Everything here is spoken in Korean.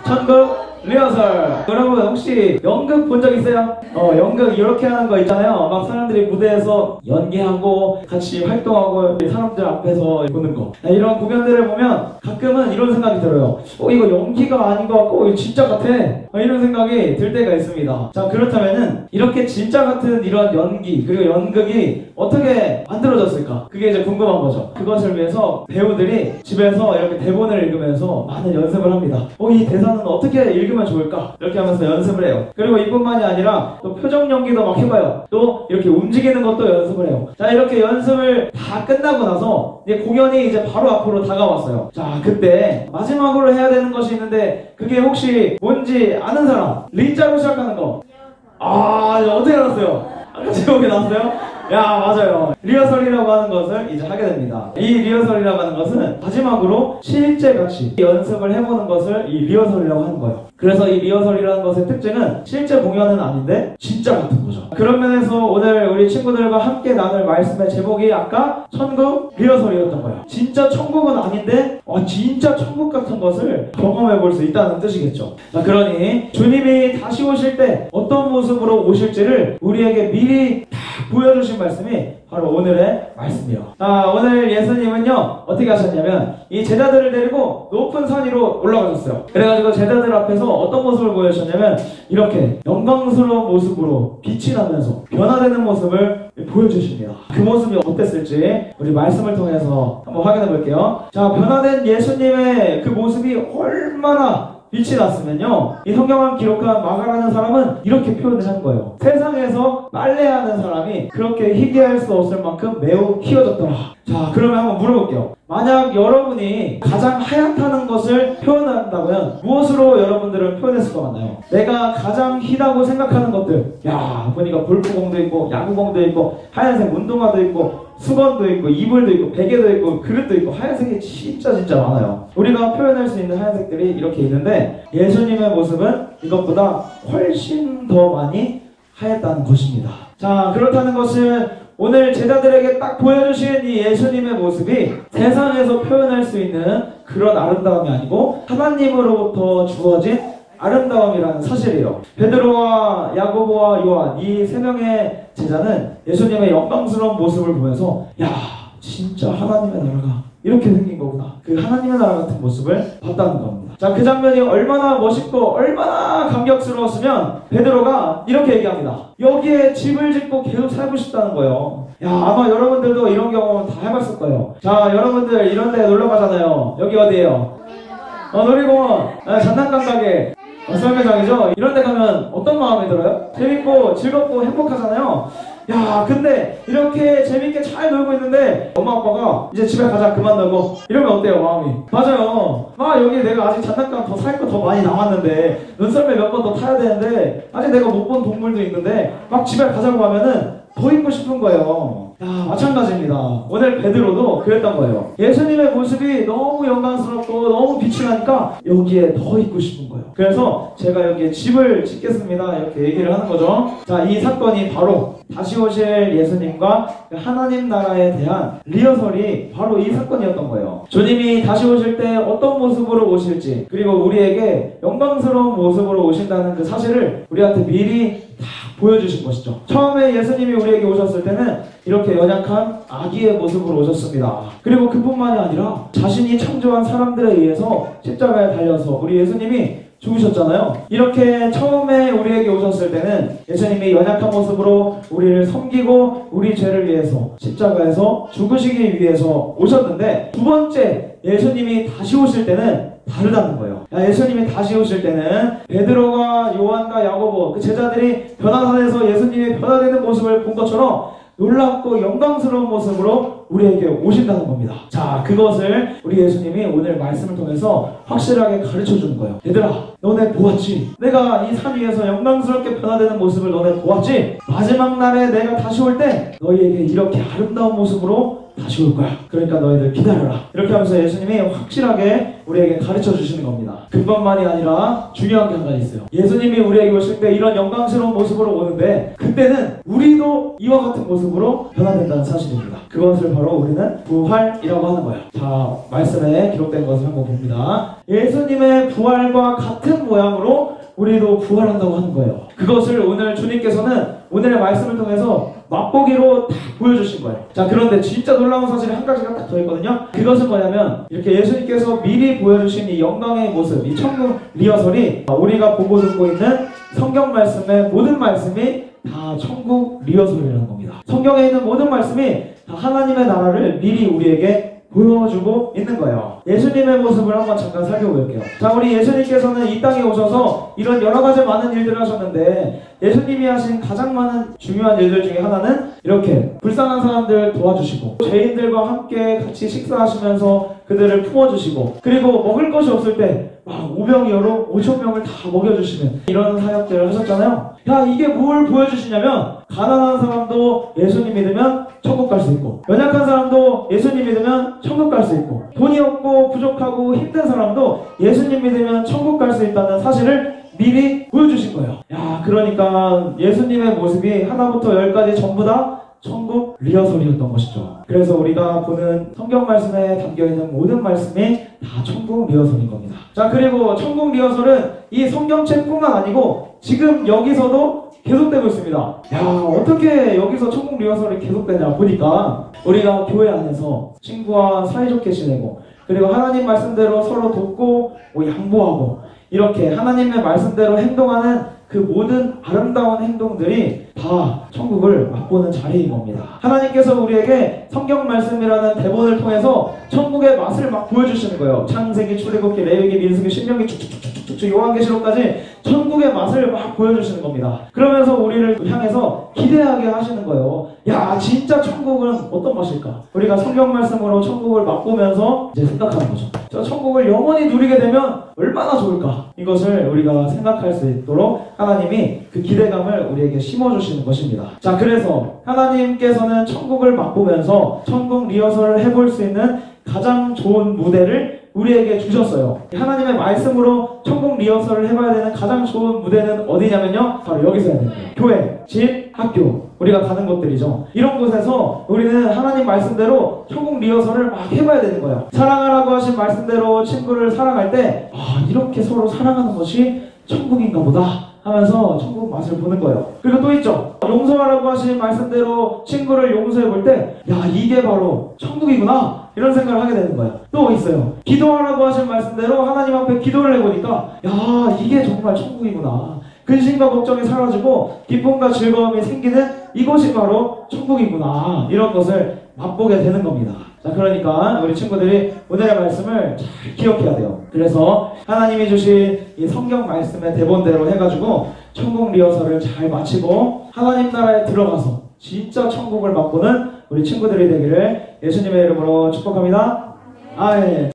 천국 리허설. 여러분 혹시 연극 본 적 있어요? 연극 이렇게 하는 거 있잖아요. 막 사람들이 무대에서 연기하고 같이 활동하고 사람들 앞에서 보는 거. 이런 공연들을 보면 가끔은 이런 생각이 들어요. 이거 연기가 아닌 것 같고 이거 진짜 같아. 이런 생각이 들 때가 있습니다. 자, 그렇다면은 이렇게 진짜 같은 이런 연기 그리고 연극이 어떻게 만들어졌을까? 그게 이제 궁금한 거죠. 그것을 위해서 배우들이 집에서 이렇게 대본을 읽으면서 많은 연습을 합니다. 이 대사는 어떻게 읽으면 좋을까? 이렇게 하면서 연습을 해요. 그리고 이뿐만이 아니라 또 표정 연기도 막 해봐요. 또 이렇게 움직이는 것도 연습을 해요. 자, 이렇게 연습을 다 끝나고 나서 이제 공연이 이제 바로 앞으로 다가왔어요. 자, 그때 마지막으로 해야 되는 것이 있는데 그게 혹시 뭔지 아는 사람? 리자로 시작하는 거. 어떻게 알았어요? 아까 제목이 나왔어요? 야, 맞아요. 리허설이라고 하는 것을 이제 하게 됩니다. 이 리허설이라고 하는 것은 마지막으로 실제 같이 연습을 해보는 것을 이 리허설이라고 하는 거예요. 그래서 이 리허설이라는 것의 특징은 실제 공연은 아닌데 진짜 같은 거죠. 그런 면에서 오늘 우리 친구들과 함께 나눌 말씀의 제목이 아까 천국 리허설이었던 거예요. 진짜 천국은 아닌데 진짜 천국 같은 것을 경험해 볼 수 있다는 뜻이겠죠. 자, 그러니 주님이 다시 오실 때 어떤 모습으로 오실지를 우리에게 미리 다 보여주신 말씀이 바로 오늘의 말씀이에요. 자, 오늘 예수님은요 어떻게 하셨냐면 이 제자들을 데리고 높은 산 위로 올라가셨어요. 그래가지고 제자들 앞에서 어떤 모습을 보여주셨냐면 이렇게 영광스러운 모습으로 빛이 나면서 변화되는 모습을 보여주십니다. 그 모습이 어땠을지 우리 말씀을 통해서 한번 확인해 볼게요. 자, 변화된 예수님의 그 모습이 얼마나 빛이 났으면요 이 성경을 기록한 마가라는 사람은 이렇게 표현을 한 거예요. 세상에서 빨래하는 사람이 그렇게 희귀할 수 없을 만큼 매우 희어졌더라. 자, 그러면 한번 물어볼게요. 만약 여러분이 가장 하얗다는 것을 표현한다면 무엇으로 여러분들은 표현했을 것 같나요? 내가 가장 희다고 생각하는 것들, 야, 보니까 골프공도 있고 야구공도 있고 하얀색 운동화도 있고 수건도 있고 이불도 있고 베개도 있고 그릇도 있고 하얀색이 진짜 많아요. 우리가 표현할 수 있는 하얀색들이 이렇게 있는데 예수님의 모습은 이것보다 훨씬 더 많이 하얗다는 것입니다. 자, 그렇다는 것은 오늘 제자들에게 딱 보여주신 이 예수님의 모습이 세상에서 표현할 수 있는 그런 아름다움이 아니고 하나님으로부터 주어진 아름다움이라는 사실이에요. 베드로와 야고보와 요한 이 세 명의 제자는 예수님의 영광스러운 모습을 보면서 야, 진짜 하나님의 나라가 이렇게 생긴 거구나. 그 하나님의 나라 같은 모습을 봤다는 겁니다. 자, 그 장면이 얼마나 멋있고 얼마나 감격스러웠으면 베드로가 이렇게 얘기합니다. 여기에 집을 짓고 계속 살고 싶다는 거예요. 야, 아마 여러분들도 이런 경험 다 해봤을 거예요. 자, 여러분들 이런 데 놀러 가잖아요. 여기 어디예요? 놀이공원, 장난감 가게, 설매장이죠. 이런 데 가면 어떤 마음이 들어요? 재밌고 즐겁고 행복하잖아요. 야, 근데 이렇게 재밌게 잘 놀고 있는데 엄마 아빠가 이제 집에 가자 그만 놀고 이러면 어때요 마음이? 맞아요. 여기 내가 아직 장난감 더 살 거 더 많이 남았는데 눈썰매 몇 번 더 타야 되는데 아직 내가 못 본 동물도 있는데 막 집에 가자고 하면은 더 있고 싶은 거예요. 마찬가지입니다. 오늘 베드로도 그랬던 거예요. 예수님의 모습이 너무 영광스럽고 너무 빛이 나니까 여기에 더 있고 싶은 거예요. 그래서 제가 여기에 집을 짓겠습니다 이렇게 얘기를 하는 거죠. 자, 이 사건이 바로 다시 오실 예수님과 하나님 나라에 대한 리허설이 바로 이 사건이었던 거예요. 주님이 다시 오실 때 어떤 모습으로 오실지 그리고 우리에게 영광스러운 모습으로 오신다는 그 사실을 우리한테 미리 다 보여주신 것이죠. 처음에 예수님이 우리에게 오셨을 때는 이렇게 연약한 아기의 모습으로 오셨습니다. 그리고 그뿐만이 아니라 자신이 창조한 사람들에 의해서 십자가에 달려서 우리 예수님이 죽으셨잖아요. 이렇게 처음에 우리에게 오셨을 때는 예수님이 연약한 모습으로 우리를 섬기고 우리 죄를 위해서 십자가에서 죽으시기 위해서 오셨는데 두 번째 예수님이 다시 오실 때는 다르다는 거예요. 예수님이 다시 오실 때는 베드로와 요한과 야고보 그 제자들이 변화산에서 예수님의 변화되는 모습을 본 것처럼 놀랍고 영광스러운 모습으로 우리에게 오신다는 겁니다. 자, 그것을 우리 예수님이 오늘 말씀을 통해서 확실하게 가르쳐주는 거예요. 얘들아, 너네 보았지? 내가 이 산 위에서 영광스럽게 변화되는 모습을 너네 보았지? 마지막 날에 내가 다시 올 때 너희에게 이렇게 아름다운 모습으로 다시 올 거야. 그러니까 너희들 기다려라. 이렇게 하면서 예수님이 확실하게 우리에게 가르쳐 주시는 겁니다. 그것만이 아니라 중요한 게 한 가지 있어요. 예수님이 우리에게 오실 때 이런 영광스러운 모습으로 오는데 그때는 우리도 이와 같은 모습으로 변화된다는 사실입니다. 그것을 바로 우리는 부활이라고 하는 거예요. 자, 말씀에 기록된 것을 한번 봅니다. 예수님의 부활과 같은 모양으로 우리도 부활한다고 하는 거예요. 그것을 오늘 주님께서는 오늘의 말씀을 통해서 맛보기로 다 보여주신 거예요. 자, 그런데 진짜 놀라운 사실이 한 가지가 딱 더 있거든요. 그것은 뭐냐면 이렇게 예수님께서 미리 보여주신 이 영광의 모습, 이 천국 리허설이 우리가 보고 듣고 있는 성경 말씀의 모든 말씀이 다 천국 리허설이라는 겁니다. 성경에 있는 모든 말씀이 다 하나님의 나라를 미리 우리에게 보여주고 있는 거예요. 예수님의 모습을 한번 잠깐 살펴볼게요. 자, 우리 예수님께서는 이 땅에 오셔서 이런 여러 가지 많은 일들을 하셨는데 예수님이 하신 가장 많은 중요한 일들 중에 하나는 이렇게 불쌍한 사람들 도와주시고 죄인들과 함께 같이 식사하시면서 그들을 품어주시고 그리고 먹을 것이 없을 때 막 오병이어로 5,000명을 다 먹여주시는 이런 사역들을 하셨잖아요. 야, 이게 뭘 보여주시냐면 가난한 사람도 예수님 믿으면 천국 갈 수 있고 연약한 사람도 예수님 믿으면 천국 갈 수 있고 돈이 없고 부족하고 힘든 사람도 예수님 믿으면 천국 갈 수 있다는 사실을 미리 보여주신 거예요. 야, 그러니까 예수님의 모습이 하나부터 열까지 전부 다 천국 리허설이었던 것이죠. 그래서 우리가 보는 성경 말씀에 담겨있는 모든 말씀이 다 천국 리허설인 겁니다. 자, 그리고 천국 리허설은 이 성경책뿐만 아니고 지금 여기서도 계속되고 있습니다. 야, 어떻게 여기서 천국 리허설이 계속되냐 보니까 우리가 교회 안에서 친구와 사이좋게 지내고 그리고 하나님 말씀대로 서로 돕고 양보하고 이렇게 하나님의 말씀대로 행동하는 그 모든 아름다운 행동들이 다 천국을 맛보는 자리인 겁니다. 하나님께서 우리에게 성경 말씀이라는 대본을 통해서 천국의 맛을 막 보여주시는 거예요. 창세기, 출애굽기, 레위기, 민수기, 신명기, 쭉쭉쭉쭉쭉 요한계시록까지 천국의 맛을 막 보여주시는 겁니다. 그러면서 우리를 향해서 기대하게 하시는 거예요. 야, 진짜 천국은 어떤 맛일까? 우리가 성경 말씀으로 천국을 맛보면서 이제 생각하는 거죠. 저 천국을 영원히 누리게 되면 얼마나 좋을까? 이것을 우리가 생각할 수 있도록 하나님이 그 기대감을 우리에게 심어주시는 것입니다. 자, 그래서 하나님께서는 천국을 맛보면서 천국 리허설을 해볼 수 있는 가장 좋은 무대를 우리에게 주셨어요. 하나님의 말씀으로 천국 리허설을 해봐야 되는 가장 좋은 무대는 어디냐면요, 바로 여기서 해야 됩니다. 교회, 집, 학교, 우리가 가는 곳들이죠. 이런 곳에서 우리는 하나님 말씀대로 천국 리허설을 막 해봐야 되는 거예요. 사랑하라고 하신 말씀대로 친구를 사랑할 때 이렇게 서로 사랑하는 것이 천국인가 보다 하면서 천국 맛을 보는 거예요. 그리고 또 있죠. 용서하라고 하신 말씀대로 친구를 용서해 볼 때 야, 이게 바로 천국이구나 이런 생각을 하게 되는 거예요. 또 있어요. 기도하라고 하신 말씀대로 하나님 앞에 기도를 해보니까 야, 이게 정말 천국이구나. 근심과 걱정이 사라지고 기쁨과 즐거움이 생기는 이것이 바로 천국이구나. 이런 것을 맛보게 되는 겁니다. 자, 그러니까 우리 친구들이 오늘의 말씀을 잘 기억해야 돼요. 그래서 하나님이 주신 이 성경 말씀의 대본대로 해가지고 천국 리허설을 잘 마치고 하나님 나라에 들어가서 진짜 천국을 맛보는 우리 친구들이 되기를 예수님의 이름으로 축복합니다. 예.